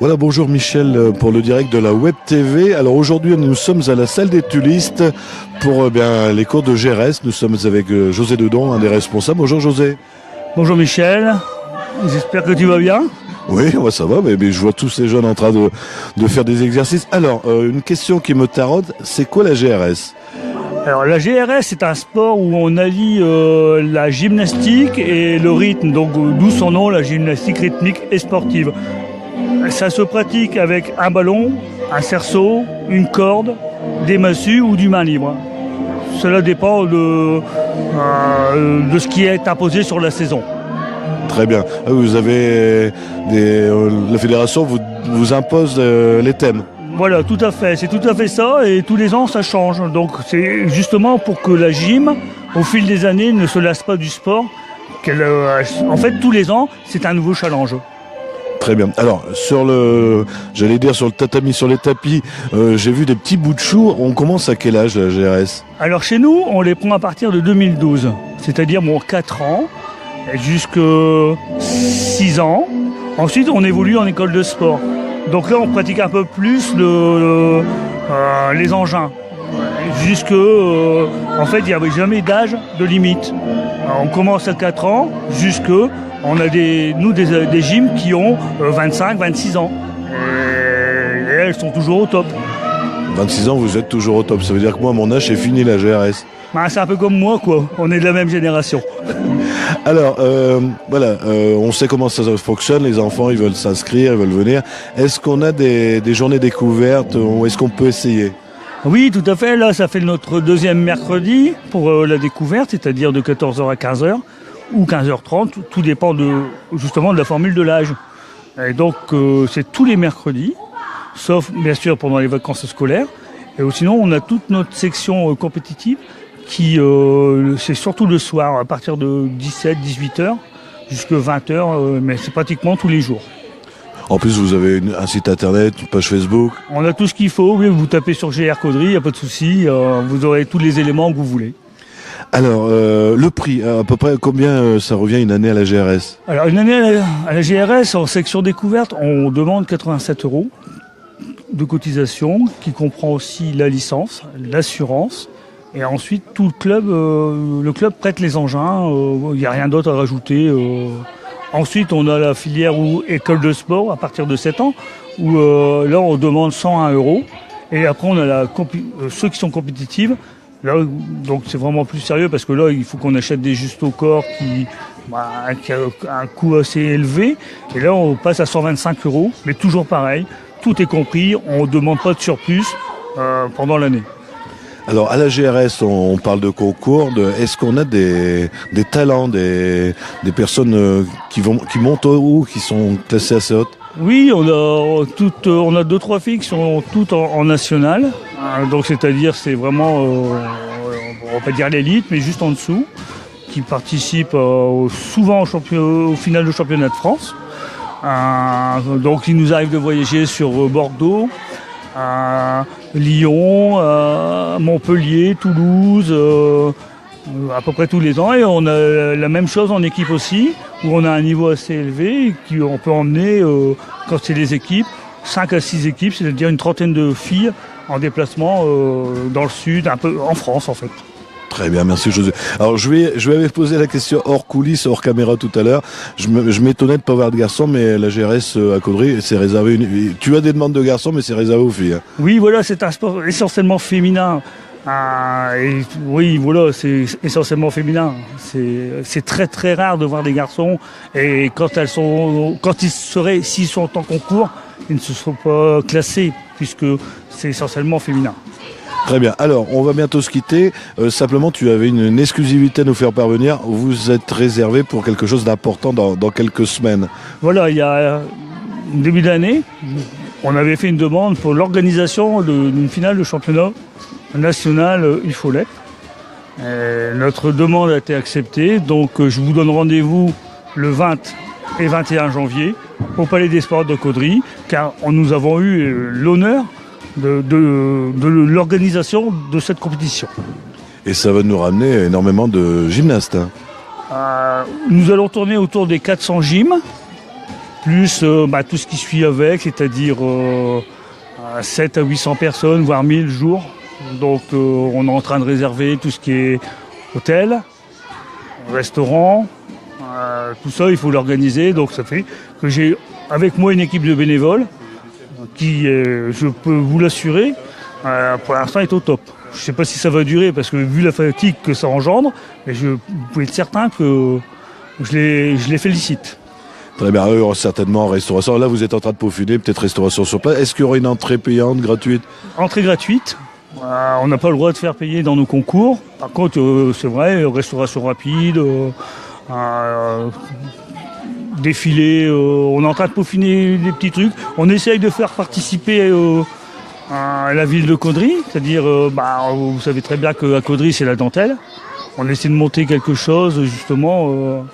Voilà, bonjour Michel pour le direct de la Web TV. Alors aujourd'hui, nous sommes à la salle des Tulistes pour les cours de GRS. Nous sommes avec José Dedon, un des responsables. Bonjour José. Bonjour Michel, j'espère que tu vas bien. Oui, moi ça va, mais je vois tous ces jeunes en train de faire des exercices. Alors, une question qui me taraude, c'est quoi la GRS ? Alors la GRS, c'est un sport où on allie la gymnastique et le rythme, donc d'où son nom, la gymnastique rythmique et sportive. Ça se pratique avec un ballon, un cerceau, une corde, des massues ou du main libre. Cela dépend de ce qui est imposé sur la saison. Très bien. Vous avez la fédération vous impose les thèmes. Voilà, tout à fait. C'est tout à fait ça et tous les ans ça change. Donc c'est justement pour que la gym, au fil des années, ne se lasse pas du sport. En fait, tous les ans, c'est un nouveau challenge. Très bien. Alors, sur le tatami, sur les tapis, j'ai vu des petits bouts de chou. On commence à quel âge la GRS ? Alors chez nous, on les prend à partir de 2012. C'est-à-dire 4 ans, jusqu'à 6 ans. Ensuite, on évolue en école de sport. Donc là, on pratique un peu plus les engins. En fait, il n'y avait jamais d'âge de limite. Alors, on commence à 4 ans, on a des gyms qui ont 25, 26 ans. Et elles sont toujours au top. 26 ans, vous êtes toujours au top. Ça veut dire que moi, à mon âge, c'est fini la GRS. C'est un peu comme moi, quoi. On est de la même génération. Alors, on sait comment ça fonctionne. Les enfants, ils veulent s'inscrire, ils veulent venir. Est-ce qu'on a des journées découvertes ou est-ce qu'on peut essayer ? Oui, tout à fait. Là, ça fait notre deuxième mercredi pour la découverte, c'est-à-dire de 14h à 15h ou 15h30. Tout dépend justement de la formule de l'âge. Et donc, c'est tous les mercredis, sauf bien sûr pendant les vacances scolaires. Et sinon, on a toute notre section compétitive c'est surtout le soir, à partir de 17-18h jusqu'à 20h, mais c'est pratiquement tous les jours. En plus, vous avez un site internet, une page Facebook. On a tout ce qu'il faut, oui, vous tapez sur GR Caudry, il n'y a pas de souci, vous aurez tous les éléments que vous voulez. Alors, le prix, à peu près combien ça revient une année à la GRS ? Alors, une année à la GRS, en section découverte, on demande 87 € de cotisation, qui comprend aussi la licence, l'assurance. Et ensuite, tout le club prête les engins, il n'y a rien d'autre à rajouter. Ensuite, on a la filière école de sport à partir de 7 ans, où là, on demande 101 €. Et après, on a ceux qui sont compétitives. Là, donc, c'est vraiment plus sérieux parce que là, il faut qu'on achète des justes au corps qui a un coût assez élevé. Et là, on passe à 125 €, mais toujours pareil. Tout est compris, on ne demande pas de surplus pendant l'année. Alors à la GRS, on parle de concours. Est-ce qu'on a des talents, des personnes qui montent haut, qui sont classées assez hautes ? Oui, on a 2-3 filles qui sont toutes en national. Donc c'est-à-dire c'est vraiment, on va pas dire l'élite, mais juste en dessous, qui participent souvent au final du championnat de France. Donc il nous arrive de voyager sur Bordeaux, Lyon, Montpellier, Toulouse, à peu près tous les ans. Et on a la même chose en équipe aussi, où on a un niveau assez élevé et qu'on peut emmener, quand c'est les équipes, 5 à 6 équipes, c'est-à-dire une trentaine de filles en déplacement dans le sud, un peu en France en fait. Très bien, merci José. Alors je lui avais posé la question hors coulisses, hors caméra tout à l'heure. Je m'étonnais de ne pas voir de garçons, mais la GRS à Caudry, c'est réservé. Tu as des demandes de garçons, mais c'est réservé aux filles. Oui, voilà, c'est un sport essentiellement féminin. Oui, voilà, c'est essentiellement féminin. C'est très très rare de voir des garçons. Et s'ils sont en concours, ils ne se sont pas classés puisque c'est essentiellement féminin. Très bien. Alors, on va bientôt se quitter. Simplement, tu avais une exclusivité à nous faire parvenir. Vous êtes réservé pour quelque chose d'important dans quelques semaines. Voilà, il y a début d'année, on avait fait une demande pour l'organisation d'une finale de championnat national UFOLEP. Notre demande a été acceptée, donc je vous donne rendez-vous le 20 et 21 janvier au Palais des Sports de Caudry, car nous avons eu l'honneur de l'organisation de cette compétition. Et ça va nous ramener énormément de gymnastes. Nous allons tourner autour des 400 gyms plus tout ce qui suit avec, c'est-à-dire 7 à 800 personnes, voire 1000 jours. Donc on est en train de réserver tout ce qui est hôtel, restaurant, tout ça il faut l'organiser. Donc ça fait que j'ai avec moi une équipe de bénévoles qui, je peux vous l'assurer, pour l'instant est au top. Je ne sais pas si ça va durer parce que vu la fatigue que ça engendre, mais vous pouvez être certain que je les félicite. Très bien, eux, certainement restauration. Là, vous êtes en train de peaufiner, peut-être restauration sur place. Est-ce qu'il y aura une entrée payante, gratuite? Entrée gratuite. On n'a pas le droit de faire payer dans nos concours. Par contre, c'est vrai, restauration rapide, défilé. On est en train de peaufiner des petits trucs. On essaye de faire participer à la ville de Caudry. C'est-à-dire, vous savez très bien qu'à Caudry, c'est la dentelle. On essaie de monter quelque chose, justement,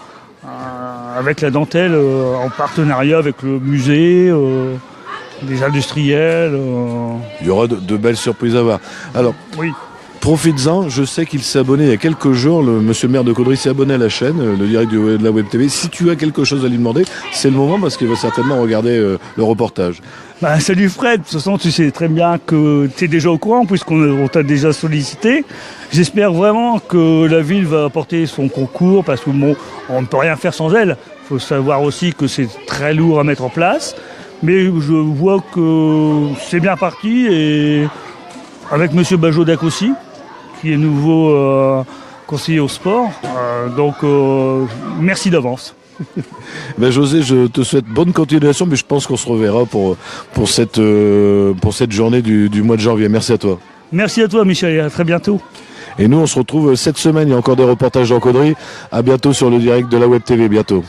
avec la dentelle, en partenariat avec le musée, des industriels. Il y aura de belles surprises à voir. Alors, oui. Profites-en, je sais qu'il s'est abonné il y a quelques jours, monsieur le maire de Caudry s'est abonné à la chaîne, le direct de la Web TV. Si tu as quelque chose à lui demander, c'est le moment parce qu'il va certainement regarder le reportage. Salut Fred, de toute façon tu sais très bien que tu es déjà au courant puisqu'on t'a déjà sollicité. J'espère vraiment que la ville va apporter son concours parce que on ne peut rien faire sans elle. Il faut savoir aussi que c'est très lourd à mettre en place. Mais je vois que c'est bien parti et avec monsieur Bajodac aussi, qui est nouveau conseiller au sport. Donc merci d'avance. José, je te souhaite bonne continuation, mais je pense qu'on se reverra pour cette journée du mois de janvier. Merci à toi. Merci à toi Michel et à très bientôt. Et nous on se retrouve cette semaine, il y a encore des reportages dans Caudry. À bientôt sur le direct de la Web TV, bientôt.